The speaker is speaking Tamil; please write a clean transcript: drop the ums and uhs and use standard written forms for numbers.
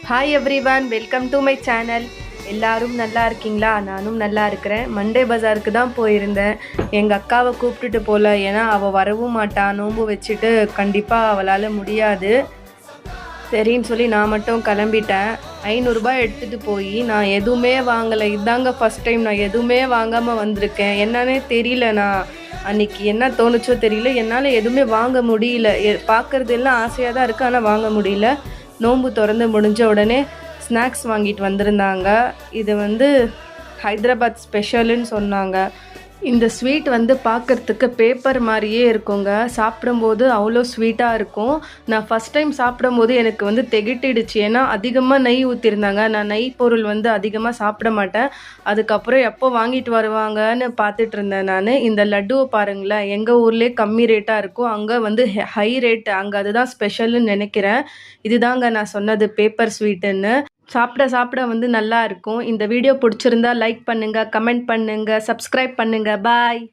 Hi everyone, welcome to my channel. எல்லாரும் நல்லா இருக்கீங்களா? நானும் நல்லா இருக்கிறேன். மண்டே பஜாருக்கு தான் போயிருந்தேன். எங்கள் அக்காவை கூப்பிட்டுட்டு போகல, ஏன்னா அவள் வரவும் மாட்டான். நோன்பு வச்சுட்டு கண்டிப்பாக அவளால் முடியாது. சரின்னு சொல்லி நான் மட்டும் கிளம்பிட்டேன். 500 ரூபாய் எடுத்துகிட்டு போய் நான் எதுவுமே வாங்கலை. இதாங்க ஃபஸ்ட் டைம் நான் எதுவுமே வாங்காமல் வந்திருக்கேன். என்னன்னே தெரியல. நான் அன்றைக்கி என்ன தோணுச்சோ தெரியல, என்னால் எதுவுமே வாங்க முடியல. பார்க்குறது எல்லாம் ஆசையாக தான் இருக்குது, ஆனால் வாங்க முடியல. நோன்பு திறந்து முடிஞ்ச உடனே ஸ்நாக்ஸ் வாங்கிட்டு வந்திருந்தாங்க. இது ஹைதராபாத் ஸ்பெஷலுன்னு சொன்னாங்க. இந்த ஸ்வீட் பார்க்குறதுக்கு பேப்பர் மாதிரியே இருக்குங்க. சாப்பிடும்போது அவ்வளோ ஸ்வீட்டாக இருக்கும். நான் ஃபஸ்ட் டைம் சாப்பிடும்போது எனக்கு திகட்டிடுச்சு. ஏன்னா அதிகமாக நெய் ஊற்றிருந்தாங்க. நான் நெய் பொருள் அதிகமாக சாப்பிட மாட்டேன். அதுக்கப்புறம் எப்போ வாங்கிட்டு வருவாங்கன்னு பார்த்துட்டு இருந்தேன் நான். இந்த லட்டுவை பாருங்களேன், எங்கள் ஊர்லேயே கம்மி ரேட்டாக இருக்கும், அங்கே ஹை ரேட். அங்கே அதுதான் ஸ்பெஷல்னு நினைக்கிறேன். இதுதாங்க நான் சொன்னது பேப்பர் ஸ்வீட்டுன்னு. சாப்பிட சாப்பிட நல்லா இருக்கும். இந்த வீடியோ பிடிச்சிருந்தா லைக் பண்ணுங்கள், கமெண்ட் பண்ணுங்கள், சப்ஸ்கிரைப் பண்ணுங்கள். பாய்.